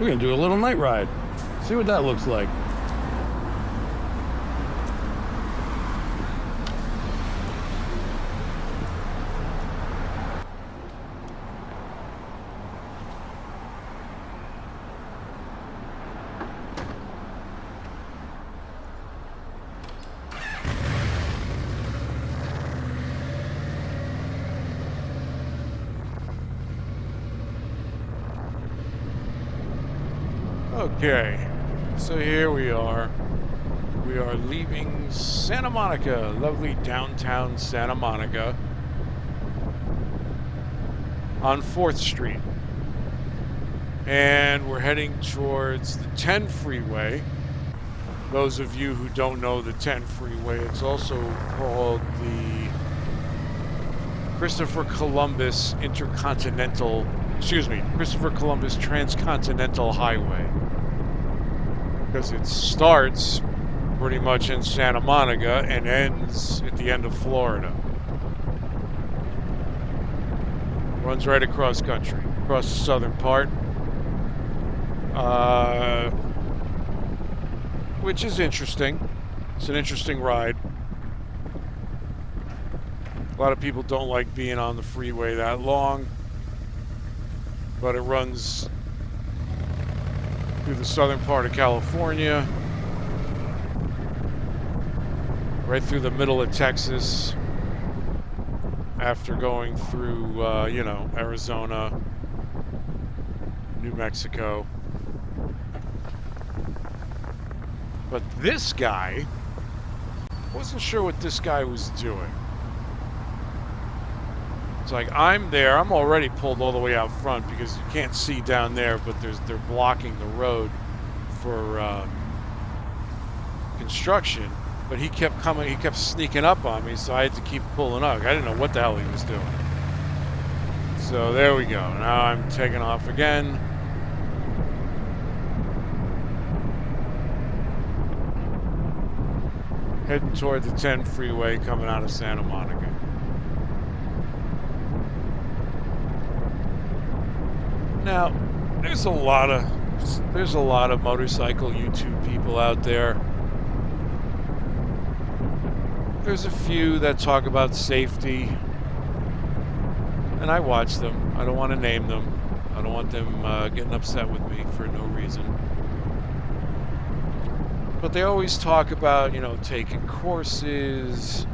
We're gonna do a little night ride. See what that looks like. Okay, so here we are. We are leaving Santa Monica, lovely downtown Santa Monica, on 4th Street. And we're heading towards the 10 freeway. Those of you who don't know the 10 freeway, it's also called the Christopher Columbus Transcontinental Highway. Because it starts pretty much in Santa Monica and ends at the end of Florida. Runs right across country, across the southern part. Which is interesting. It's an interesting ride. A lot of people don't like being on the freeway that long, but it runs through the southern part of California, right through the middle of Texas, after going through, Arizona, New Mexico. But this guy, wasn't sure what this guy was doing. It's like, I'm there, I'm already pulled all the way out front because you can't see down there, but they're blocking the road for construction. But he kept coming, he kept sneaking up on me, so I had to keep pulling up. I didn't know what the hell he was doing. So there we go. Now I'm taking off again. Heading toward the 10 freeway coming out of Santa Monica. Now, there's a lot of motorcycle YouTube people out there. There's a few that talk about safety, and I watch them. I don't want to name them. I don't want them getting upset with me for no reason. But they always talk about, taking courses,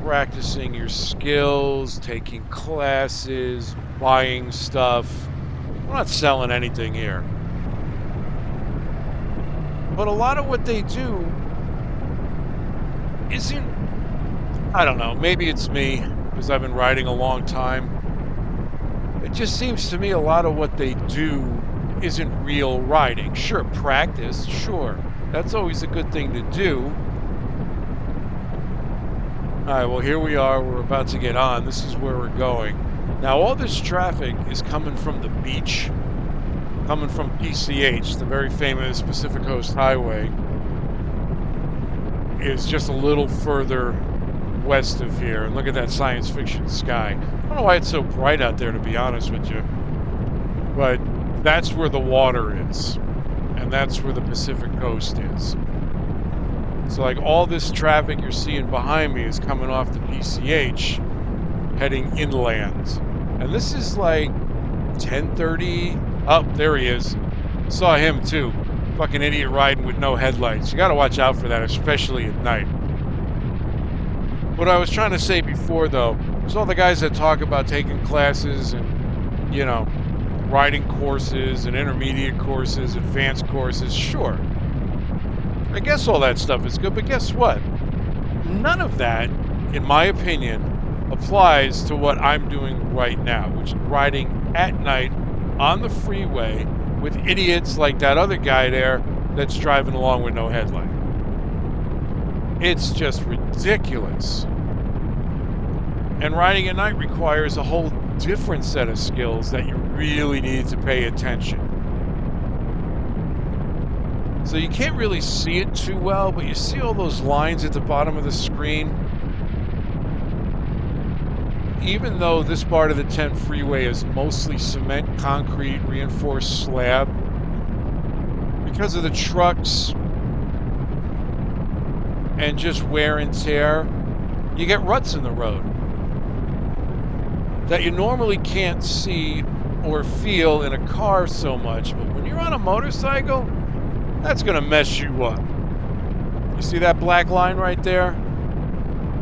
practicing your skills, taking classes, buying stuff. We're not selling anything here. But a lot of what they do isn't, I don't know, maybe it's me, because I've been riding a long time. It just seems to me a lot of what they do isn't real riding. Sure, practice, sure. That's always a good thing to do. Alright, well here we are, we're about to get on. This is where we're going. Now all this traffic is coming from the beach, coming from PCH, the very famous Pacific Coast Highway. Is just a little further west of here. And look at that science fiction sky. I don't know why it's so bright out there, to be honest with you. But that's where the water is. And that's where the Pacific Coast is. So like all this traffic you're seeing behind me is coming off the PCH, heading inland. And this is like 10:30. Oh, there he is. Saw him too. Fucking idiot riding with no headlights. You gotta watch out for that, especially at night. What I was trying to say before, though, is all the guys that talk about taking classes and, riding courses and intermediate courses, advanced courses, sure. I guess all that stuff is good, but guess what? None of that, in my opinion, applies to what I'm doing right now, which is riding at night on the freeway with idiots like that other guy there that's driving along with no headlight. It's just ridiculous. And riding at night requires a whole different set of skills that you really need to pay attention. So you can't really see it too well, but you see all those lines at the bottom of the screen? even though this part of the 10 freeway is mostly cement, concrete, reinforced slab, because of the trucks and just wear and tear, you get ruts in the road that you normally can't see or feel in a car so much, but when you're on a motorcycle, that's gonna mess you up. You see that black line right there?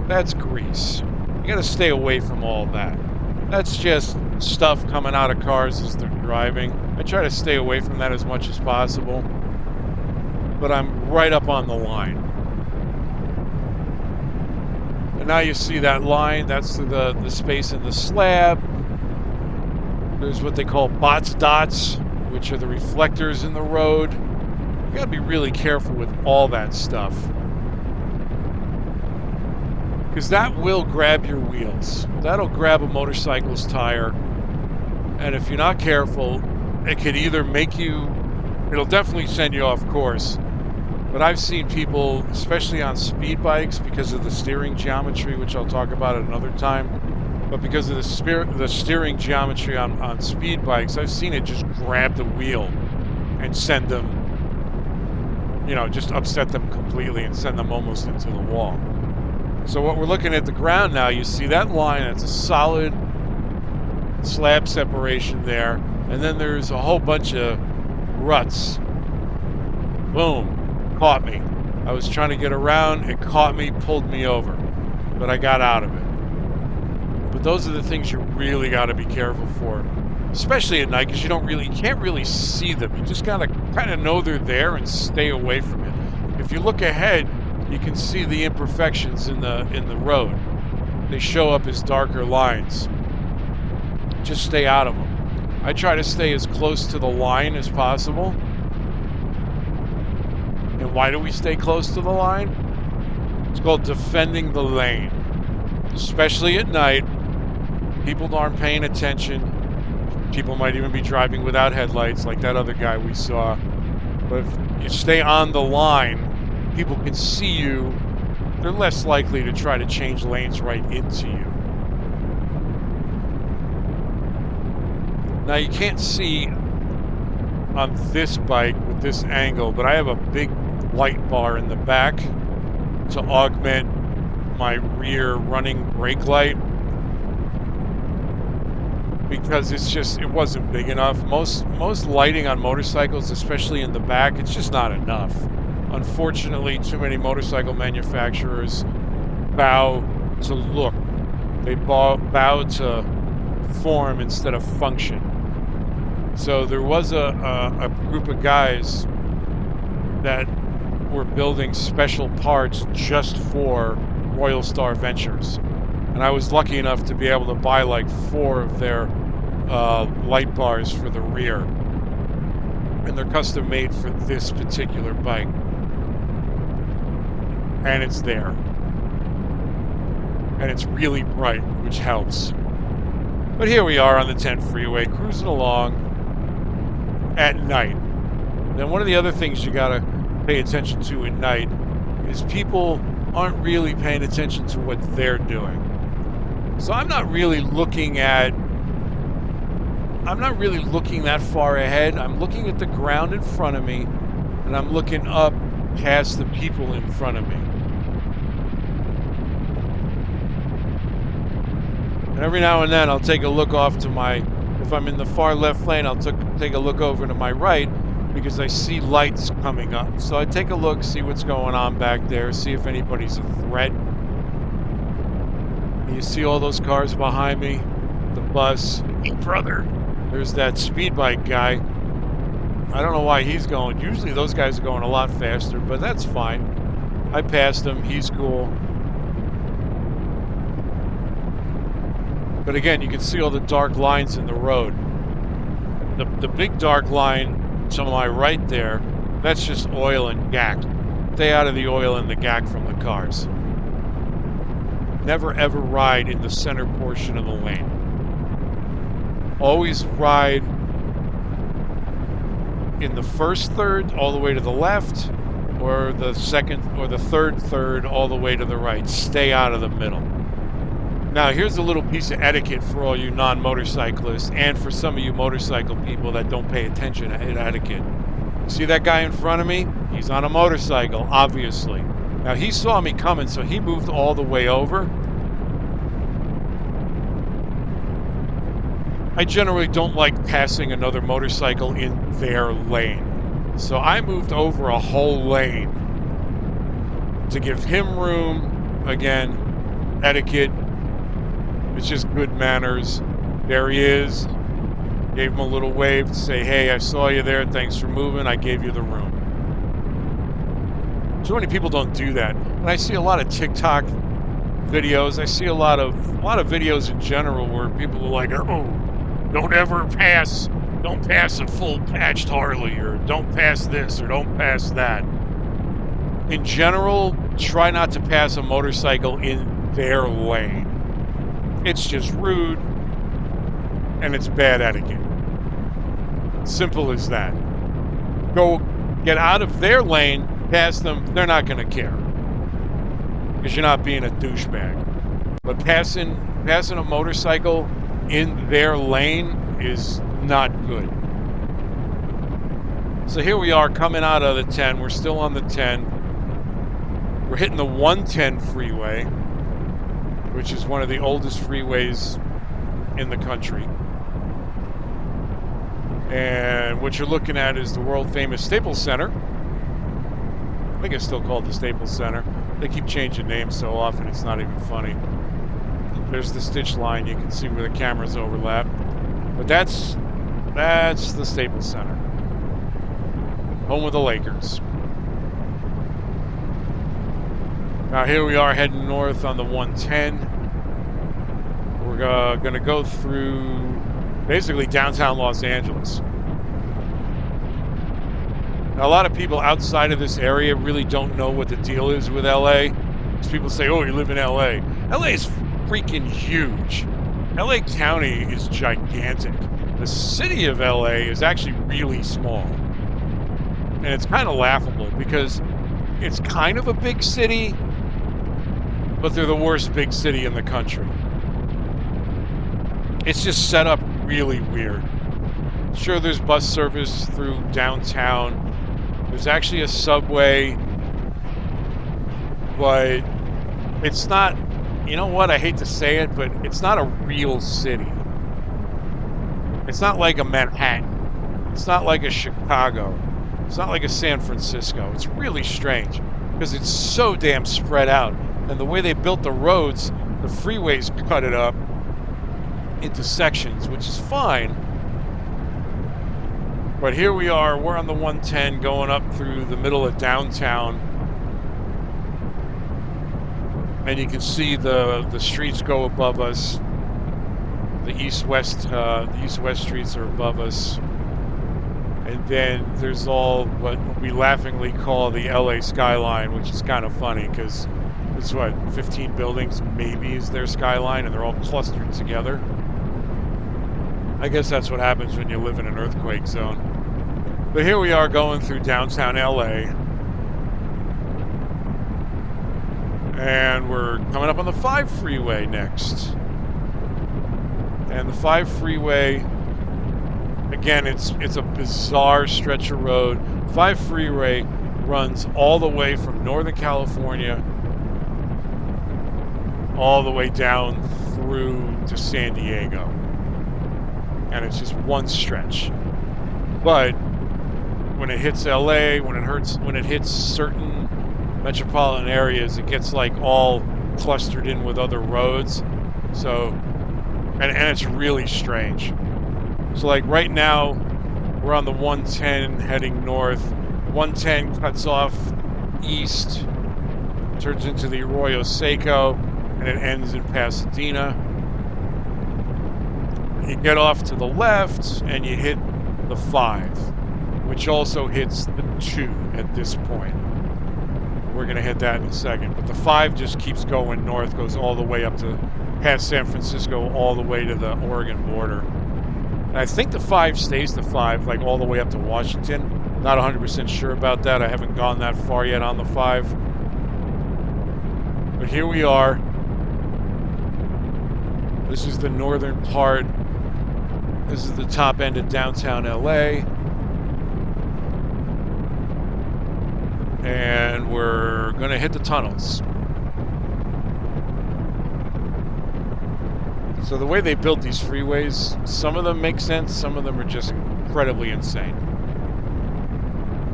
That's grease. You gotta stay away from all that. That's just stuff coming out of cars as they're driving. I try to stay away from that as much as possible, but I'm right up on the line. And now you see that line, that's the space in the slab. There's what they call bots dots, which are the reflectors in the road. You gotta be really careful with all that stuff, because that will grab your wheels. That'll grab a motorcycle's tire, and if you're not careful, it could either it'll definitely send you off course. But I've seen people, especially on speed bikes, because of the steering geometry, which I'll talk about at another time, but because of the steering geometry on speed bikes, I've seen it just grab the wheel and send them, just upset them completely and send them almost into the wall. So what we're looking at the ground now, you see that line, it's a solid slab separation there, and then there's a whole bunch of ruts. Boom. Caught me. I was trying to get around, it caught me, pulled me over, but I got out of it. But those are the things you really got to be careful for, especially at night, because you can't really see them. You just gotta kind of know they're there and stay away from it. If you look ahead, you can see the imperfections in the road. They show up as darker lines. Just stay out of them. I try to stay as close to the line as possible. And why do we stay close to the line? It's called defending the lane. Especially at night, people aren't paying attention. People might even be driving without headlights, like that other guy we saw. But if you stay on the line, people can see you. They're less likely to try to change lanes right into you. Now you can't see on this bike with this angle, but I have a big light bar in the back to augment my rear running brake light, because it wasn't big enough. Most lighting on motorcycles, especially in the back, it's just not enough. Unfortunately, too many motorcycle manufacturers bow to look. They bow to form instead of function. So there was a group of guys that were building special parts just for Royal Star Ventures. And I was lucky enough to be able to buy like 4 of their light bars for the rear. And they're custom made for this particular bike. And it's there. And it's really bright, which helps. But here we are on the 10 freeway, cruising along at night. Then one of the other things you gotta pay attention to at night is people aren't really paying attention to what they're doing. So I'm not really looking that far ahead. I'm looking at the ground in front of me, and I'm looking up past the people in front of me. And every now and then I'll take a look off to if I'm in the far left lane, I'll take a look over to my right, because I see lights coming up. So I take a look, see what's going on back there, see if anybody's a threat. And you see all those cars behind me, the bus. Hey, brother, there's that speed bike guy. I don't know why he's going. Usually those guys are going a lot faster, but that's fine. I passed him, he's cool. But again, you can see all the dark lines in the road. The big dark line to my right there, that's just oil and gack. Stay out of the oil and the gack from the cars. Never ever ride in the center portion of the lane. Always ride in the first third all the way to the left, or the second or the third all the way to the right. Stay out of the middle. Now, here's a little piece of etiquette for all you non-motorcyclists and for some of you motorcycle people that don't pay attention to etiquette. See that guy in front of me? He's on a motorcycle, obviously. Now, he saw me coming, so he moved all the way over. I generally don't like passing another motorcycle in their lane. So I moved over a whole lane to give him room. Again, etiquette. It's just good manners. There he is. Gave him a little wave to say, hey, I saw you there. Thanks for moving. I gave you the room. So many people don't do that. And I see a lot of TikTok videos. I see a lot of videos in general where people are like, oh, don't pass a full patched Harley, or don't pass this, or don't pass that. In general, try not to pass a motorcycle in their lane. It's just rude, and it's bad etiquette. Simple as that. Go get out of their lane, pass them, they're not going to care. Because you're not being a douchebag. But passing a motorcycle in their lane is not good. So here we are coming out of the 10. We're still on the 10. We're hitting the 110 freeway, which is one of the oldest freeways in the country. And what you're looking at is the world famous Staples Center. I think it's still called the Staples Center. They keep changing names so often it's not even funny. There's the stitch line. You can see where the cameras overlap. But that's the Staples Center. Home of the Lakers. Now here we are heading north on the 110. We're going to go through basically downtown Los Angeles. Now, a lot of people outside of this area really don't know what the deal is with LA. Because people say, oh, you live in LA. LA is freaking huge. LA County is gigantic. The city of LA is actually really small. And it's kind of laughable because it's kind of a big city, but they're the worst big city in the country. It's just set up really weird. Sure, there's bus service through downtown. There's actually a subway, but it's not, you know what, I hate to say it, but it's not a real city. It's not like a Manhattan. It's not like a Chicago. It's not like a San Francisco. It's really strange because it's so damn spread out. And the way they built the roads, the freeways cut it up into sections, which is fine. But here we are, we're on the 110 going up through the middle of downtown. And you can see the streets go above us. The east-west streets are above us. And then there's all what we laughingly call the LA skyline, which is kind of funny because it's what, 15 buildings maybe is their skyline, and they're all clustered together. I guess that's what happens when you live in an earthquake zone. But here we are going through downtown LA. And we're coming up on the 5 freeway next. And the 5 freeway, again, it's a bizarre stretch of road. 5 freeway runs all the way from Northern California all the way down through to San Diego. And it's just one stretch. But when it hits LA, when it hits certain metropolitan areas, it gets like all clustered in with other roads. So, and it's really strange. So like right now, we're on the 110 heading north. 110 cuts off east, turns into the Arroyo Seco, and it ends in Pasadena. You get off to the left, and you hit the 5, which also hits the 2 at this point. We're going to hit that in a second. But the 5 just keeps going north, goes all the way up to past San Francisco, all the way to the Oregon border. And I think the 5 stays the 5, like all the way up to Washington. Not 100% sure about that. I haven't gone that far yet on the 5. But here we are. This is the northern part. This is the top end of downtown LA. And we're going to hit the tunnels. So the way they built these freeways, some of them make sense, some of them are just incredibly insane.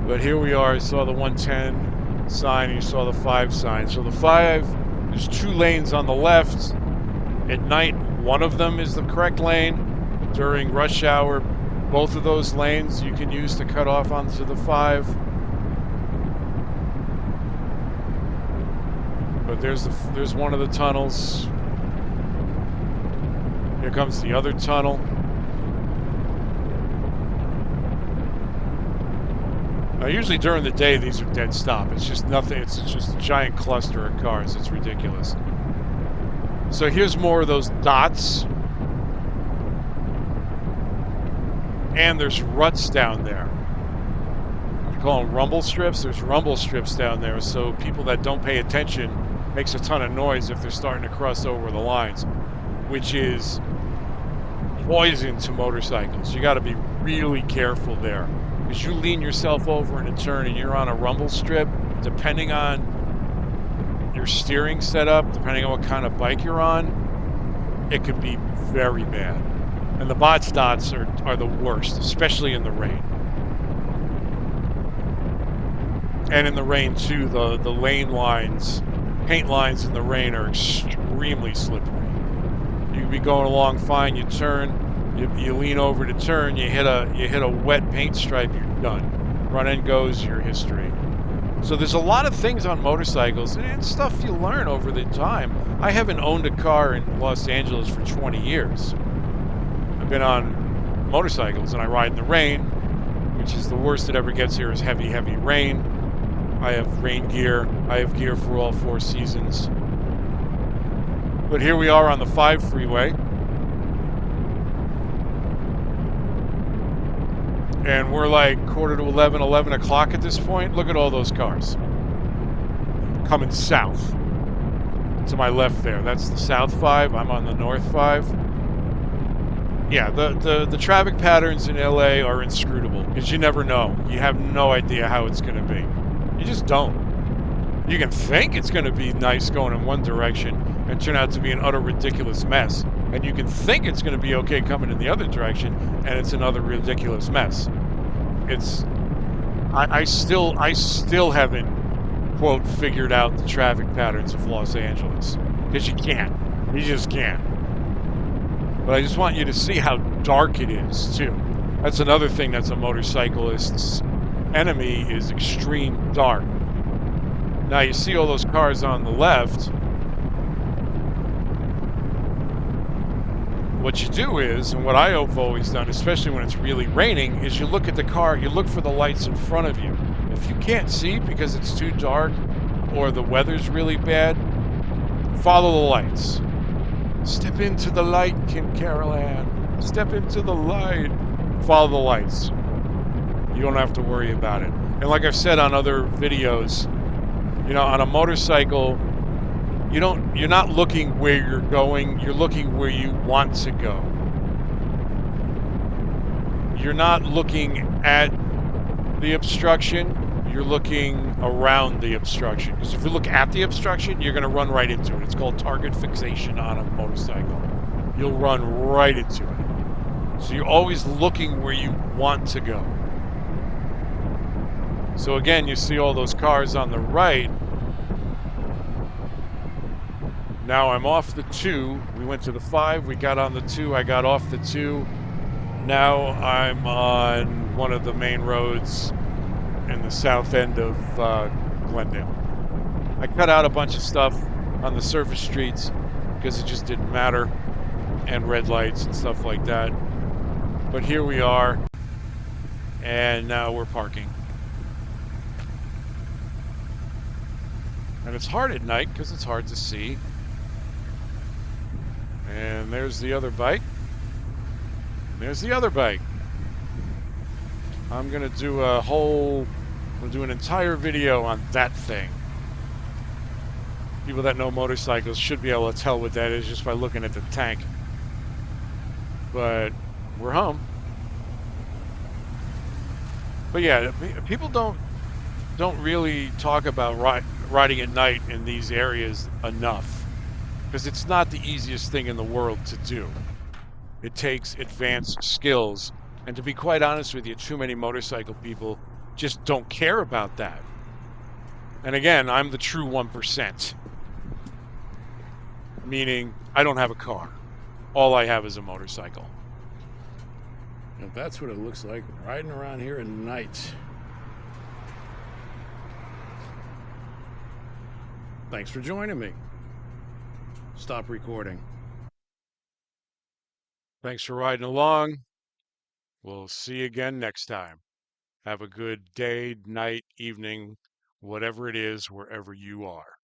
But here we are. I saw the 110 sign, and you saw the 5 sign. So the 5, there's 2 lanes on the left. At night, one of them is the correct lane. During rush hour, both of those lanes you can use to cut off onto the 5. But there's one of the tunnels. Here comes the other tunnel. Now, usually during the day, these are dead stop. It's just nothing. It's just a giant cluster of cars. It's ridiculous. So here's more of those dots. And there's ruts down there. You call them rumble strips? There's rumble strips down there. So people that don't pay attention makes a ton of noise if they're starting to cross over the lines, which is poison to motorcycles. You got to be really careful there. Because you lean yourself over in a turn and you're on a rumble strip, depending on your steering setup, depending on what kind of bike you're on, it could be very bad. And the bots dots are the worst, especially in the rain. And in the rain too, the lane lines, paint lines in the rain are extremely slippery. You can be going along fine, you turn, you lean over to turn, you hit a wet paint stripe, you're done. Front end goes, your history. So there's a lot of things on motorcycles and stuff you learn over the time. I haven't owned a car in Los Angeles for 20 years. I've been on motorcycles and I ride in the rain, which is the worst it ever gets here is heavy, heavy rain. I have rain gear. I have gear for all 4 seasons. But here we are on the 5 freeway. And we're like 10:45, 11 o'clock at this point. Look at all those cars coming south. To my left there, that's the South 5. I'm on the North 5. Yeah, the traffic patterns in LA are inscrutable because you never know. You have no idea how it's going to be. You just don't. You can think it's going to be nice going in one direction and turn out to be an utter ridiculous mess. And you can think it's going to be okay coming in the other direction and it's another ridiculous mess. I still haven't, quote, figured out the traffic patterns of Los Angeles. Because you can't. You just can't. But I just want you to see how dark it is, too. That's another thing that's a motorcyclist's enemy is extreme dark. Now you see all those cars on the left. What you do is, and what I have always done, especially when it's really raining, is you look at the car, you look for the lights in front of you. If you can't see because it's too dark or the weather's really bad, follow the lights. Step into the light, Kim Carolan. Step into the light. Follow the lights. You don't have to worry about it. And like I've said on other videos, you know, on a motorcycle, you're not looking where you're going, you're looking where you want to go. You're not looking at the obstruction, you're looking around the obstruction. Because if you look at the obstruction, you're going to run right into it. It's called target fixation on a motorcycle. You'll run right into it. So you're always looking where you want to go. So again, you see all those cars on the right. Now I'm off the 2. We went to the 5. We got on the 2. I got off the 2. Now I'm on one of the main roads in the south end of Glendale. I cut out a bunch of stuff on the surface streets because it just didn't matter, and red lights and stuff like that. But here we are, and now we're parking. And it's hard at night because it's hard to see. And there's the other bike. There's the other bike. I'm gonna do an entire video on that thing. People that know motorcycles should be able to tell what that is just by looking at the tank. but we're home. But yeah, people don't really talk about riding at night in these areas enough because it's not the easiest thing in the world to do. It takes advanced skills, and to be quite honest with you, too many motorcycle people just don't care about that. And again, I'm the true 1%, meaning I don't have a car. All I have is a motorcycle. And that's what it looks like riding around here at night. Thanks for joining me. Stop recording. Thanks for riding along. We'll see you again next time. Have a good day, night, evening, whatever it is, wherever you are.